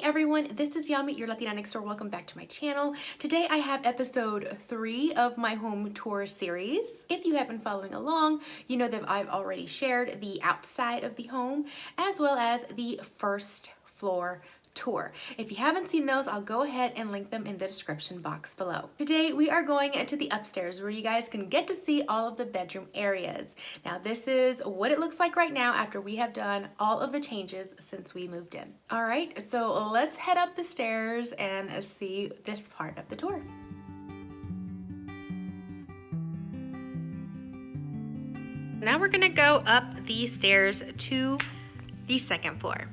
everyone, this is Yami, your Latina next door. Welcome back to my channel. Today I have episode 3 of my home tour series. If you have been following along, you know that I've already shared the outside of the home as well as the first floor tour. If you haven't seen those, I'll go ahead and link them in the description box below. Today we are going to the upstairs where you guys can get to see all of the bedroom areas. Now this is what it looks like right now after we have done all of the changes since we moved in. All right, so let's head up the stairs and see this part of the tour. Now we're gonna go up the stairs to the second floor.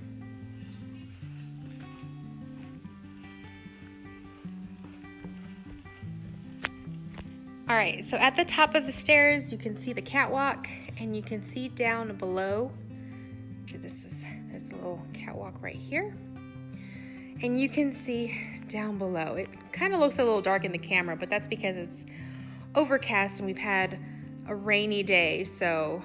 All right, so at the top of the stairs, you can see the catwalk and you can see down below. So there's a little catwalk right here. And you can see down below. It kind of looks a little dark in the camera, but that's because it's overcast and we've had a rainy day. So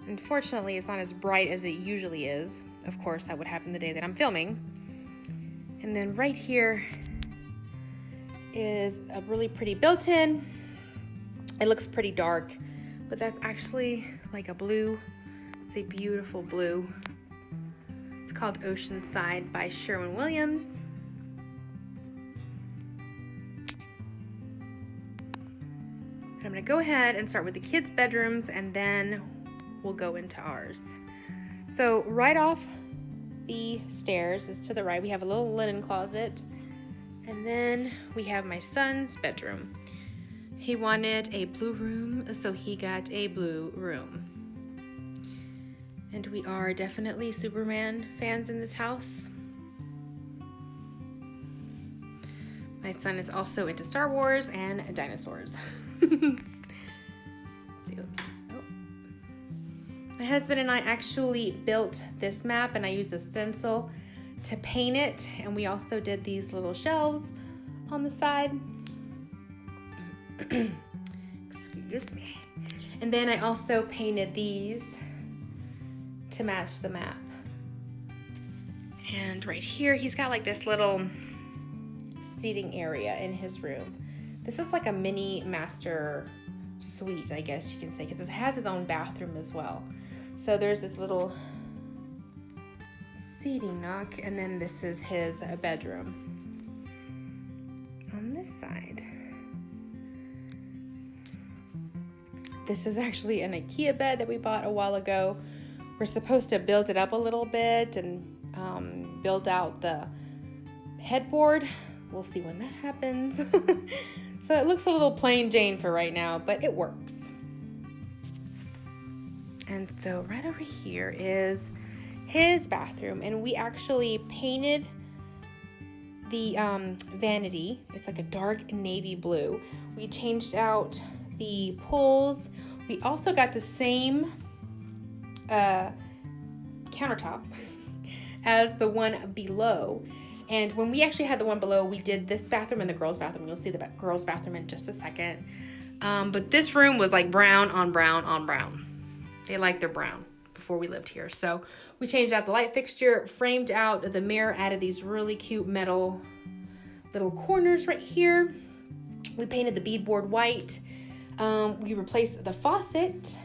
unfortunately, it's not as bright as it usually is. Of course, that would happen the day that I'm filming. And then right here is a really pretty built-in. It looks pretty dark, but that's actually like a blue. It's a beautiful blue. It's called Oceanside by Sherwin-Williams. I'm gonna go ahead and start with the kids' bedrooms and then we'll go into ours. So right off the stairs is to the right, we have a little linen closet. And then we have my son's bedroom. He wanted a blue room, so he got a blue room. And we are definitely Superman fans in this house. My son is also into Star Wars and dinosaurs. Let's see. Oh. My husband and I actually built this map and I used a stencil to paint it, and we also did these little shelves on the side. Excuse me. And then I also painted these to match the map. And right here, he's got like this little seating area in his room. This is like a mini master suite, I guess you can say, because it has its own bathroom as well. So there's this little seating nook, and then this is his bedroom on this side. This is actually an IKEA bed that we bought a while ago. We're supposed to build it up a little bit and build out the headboard. We'll see when that happens. So it looks a little plain Jane for right now, but it works. And so right over here is his bathroom, and we actually painted the vanity. It's like a dark navy blue. We changed out the pulls. We also got the same countertop as the one below. And when we actually had the one below, we did this bathroom and the girls' bathroom. You'll see the girls' bathroom in just a second. But this room was like brown on brown on brown. They like their brown before we lived here. So we changed out the light fixture, framed out the mirror, added these really cute metal little corners right here. We painted the beadboard white. We replaced the faucet.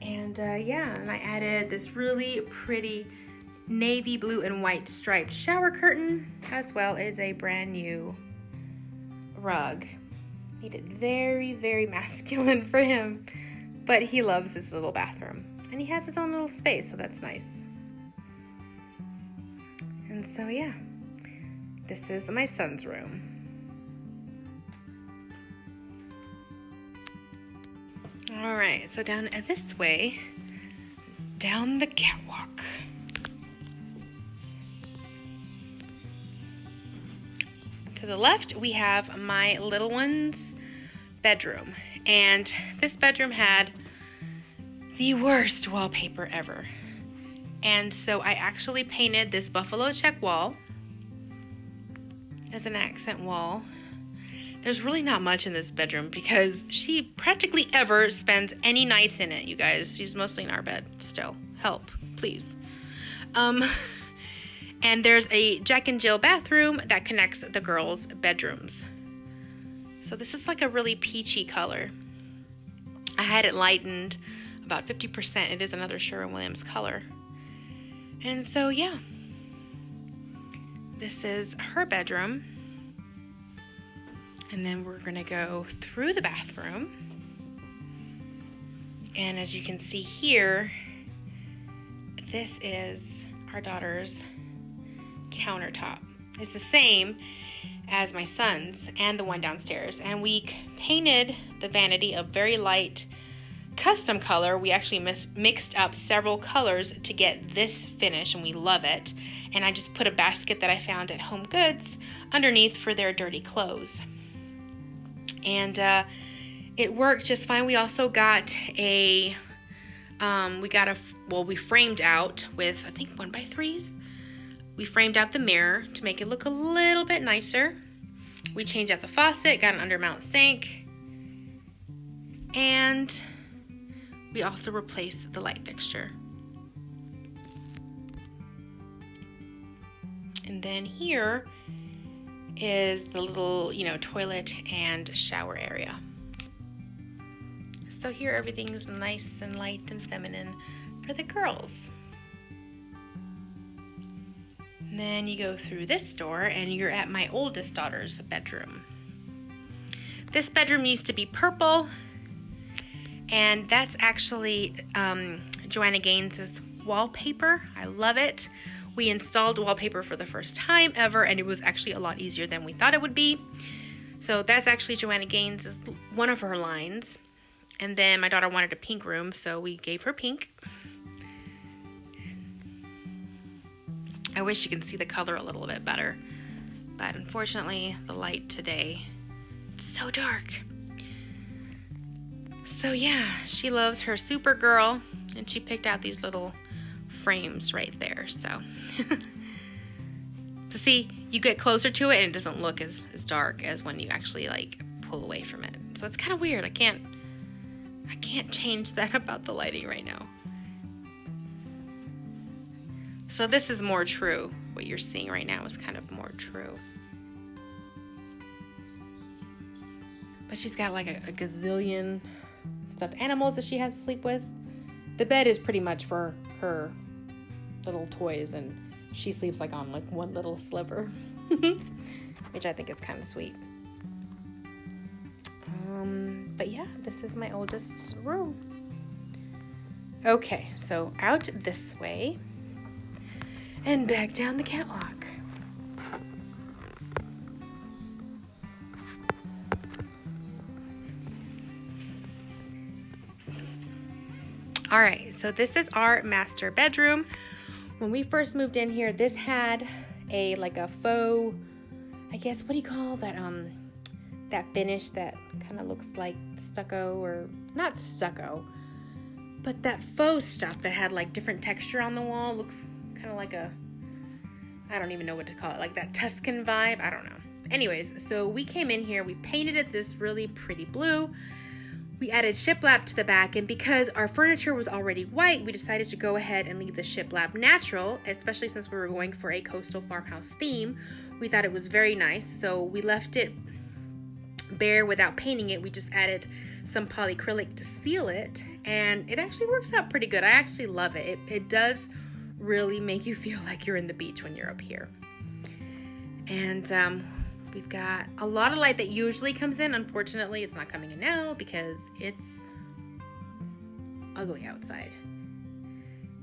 And yeah, and I added this really pretty navy blue and white striped shower curtain, as well as a brand new rug. Made it very, very masculine for him, but he loves his little bathroom. And he has his own little space, so that's nice. And so yeah, this is my son's room. All right, so down this way, down the catwalk. To the left, we have my little one's bedroom. And this bedroom had the worst wallpaper ever. And so I actually painted this buffalo check wall as an accent wall. There's really not much in this bedroom because she practically ever spends any nights in it, you guys. She's mostly in our bed still. Help, please. And there's a Jack and Jill bathroom that connects the girls' bedrooms. So this is like a really peachy color. I had it lightened about 50%. It is another Sherwin-Williams color. And so, yeah. This is her bedroom. And then we're going to go through the bathroom. And as you can see here, this is our daughter's countertop. It's the same as my son's and the one downstairs. And we painted the vanity a very light custom color. We actually mixed up several colors to get this finish, and we love it. And I just put a basket that I found at Home Goods underneath for their dirty clothes. And it worked just fine. We also got we framed out with, I think, 1x3s. We framed out the mirror to make it look a little bit nicer. We changed out the faucet, got an undermount sink, and we also replaced the light fixture. And then here is the little, toilet and shower area. So here everything's nice and light and feminine for the girls. And then you go through this door and you're at my oldest daughter's bedroom. This bedroom used to be purple, and that's actually Joanna Gaines's wallpaper. I love it. We installed wallpaper for the first time ever, and it was actually a lot easier than we thought it would be. So that's actually Joanna Gaines's, one of her lines. And then my daughter wanted a pink room, so we gave her pink. I wish you can see the color a little bit better, but unfortunately the light today, it's so dark. So yeah, she loves her Supergirl, and she picked out these little frames right there. So see, you get closer to it and it doesn't look as dark as when you actually pull away from it. So it's kind of weird. I can't change that about the lighting right now. So this is more true. What you're seeing right now is kind of more true. But she's got like a gazillion stuffed animals that she has to sleep with. The bed is pretty much for her little toys, and she sleeps on one little sliver, which I think is kind of sweet. But yeah, this is my oldest's room. Okay, so out this way and back down the catwalk. All right, so this is our master bedroom. When we first moved in here, this had a faux, I guess, what do you call that? That finish that kind of looks like stucco, or not stucco, but that faux stuff that had different texture on the wall. Looks kind of like I don't even know what to call it, like that Tuscan vibe. I don't know. Anyways, so we came in here, we painted it this really pretty blue. We added shiplap to the back, and because our furniture was already white, we decided to go ahead and leave the shiplap natural, especially since we were going for a coastal farmhouse theme. We thought it was very nice, so we left it bare without painting it. We just added some polyacrylic to seal it, and it actually works out pretty good. I actually love it. It does really make you feel like you're in the beach when you're up here. And we've got a lot of light that usually comes in. Unfortunately, it's not coming in now because it's ugly outside.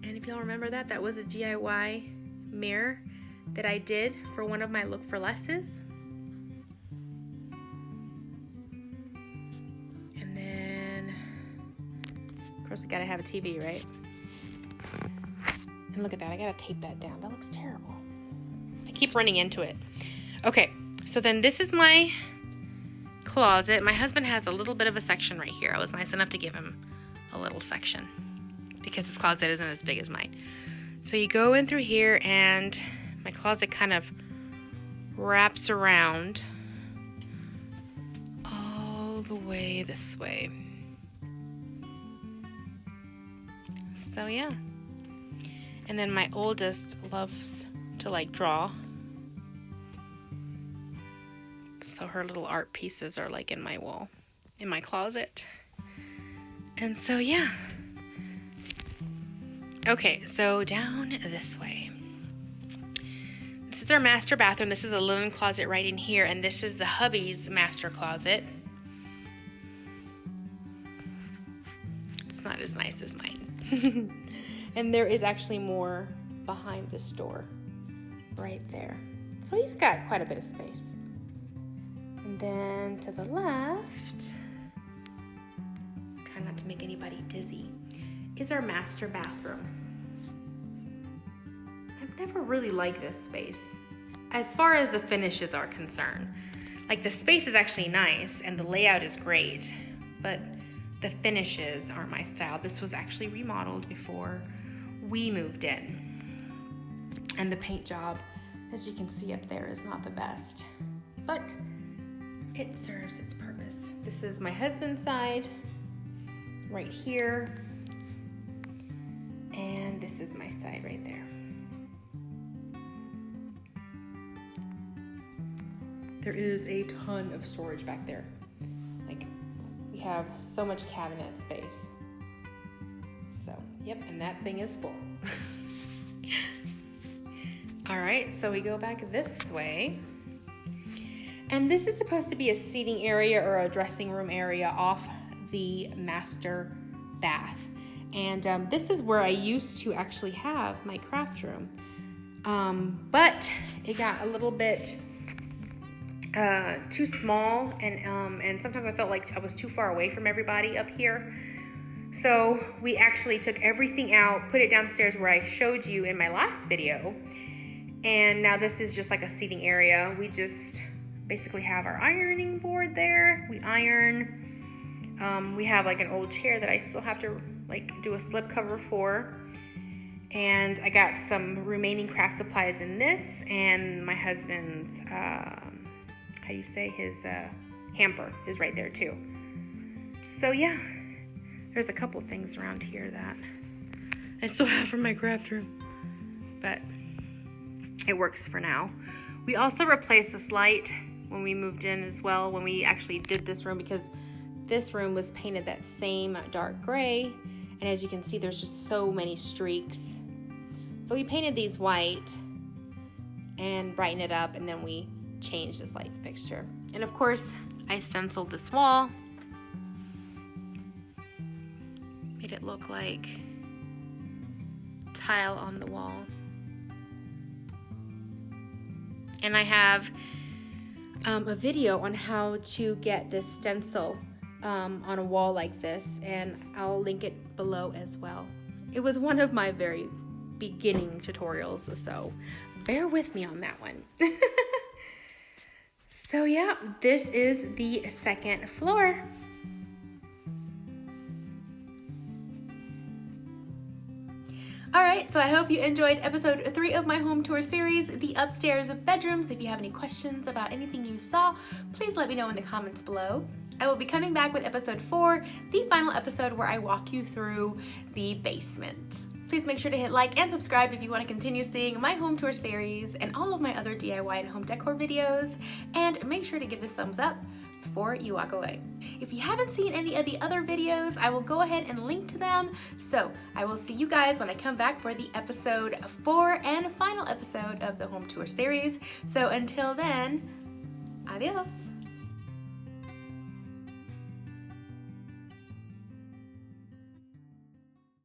And if y'all remember that was a DIY mirror that I did for one of my Look for Lesses. And then, of course, we gotta have a TV, right? And look at that, I gotta tape that down. That looks terrible. I keep running into it. Okay, so then this is my closet. My husband has a little bit of a section right here. I was nice enough to give him a little section because his closet isn't as big as mine. So you go in through here, and my closet kind of wraps around all the way this way. So yeah. And then my oldest loves to to like draw. So her little art pieces are like in my wall, in my closet. And so yeah. Okay, so down this way. This is our master bathroom. This is a linen closet right in here, and this is the hubby's master closet. It's not as nice as mine. And there is actually more behind this door right there. So he's got quite a bit of space. And then to the left, try not to make anybody dizzy, is our master bathroom. I've never really liked this space as far as the finishes are concerned. Like, the space is actually nice and the layout is great, but the finishes aren't my style. This was actually remodeled before we moved in. And the paint job, as you can see up there, is not the best, but it serves its purpose. This is my husband's side right here, and this is my side right there. There is a ton of storage back there. Like, we have so much cabinet space. So, yep, and that thing is full. All right, so we go back this way. And this is supposed to be a seating area or a dressing room area off the master bath. And this is where I used to actually have my craft room. But it got a little bit too small, and sometimes I felt like I was too far away from everybody up here. So we actually took everything out, put it downstairs where I showed you in my last video. And now this is just like a seating area. We just basically have our ironing board there. We iron. We have like an old chair that I still have to like do a slip cover for. And I got some remaining craft supplies in this, and my husband's, how do you say, his hamper is right there too. So yeah, there's a couple things around here that I still have from my craft room, but it works for now. We also replaced this light when we moved in as well, when we actually did this room, because this room was painted that same dark gray, and as you can see, there's just so many streaks. So we painted these white and brightened it up, and then we changed this light fixture. And of course, I stenciled this wall, made it look like tile on the wall. And I have a video on how to get this stencil on a wall like this, and I'll link it below as well. It was one of my very beginning tutorials, so bear with me on that one. So yeah, this is the second floor. Alright, so I hope you enjoyed episode 3 of my home tour series, the upstairs bedrooms. If you have any questions about anything you saw, please let me know in the comments below. I will be coming back with episode 4, the final episode where I walk you through the basement. Please make sure to hit like and subscribe if you want to continue seeing my home tour series and all of my other DIY and home decor videos, and make sure to give this thumbs up before you walk away. If you haven't seen any of the other videos, I will go ahead and link to them. So I will see you guys when I come back for the episode 4 and final episode of the home tour series. So until then, adios.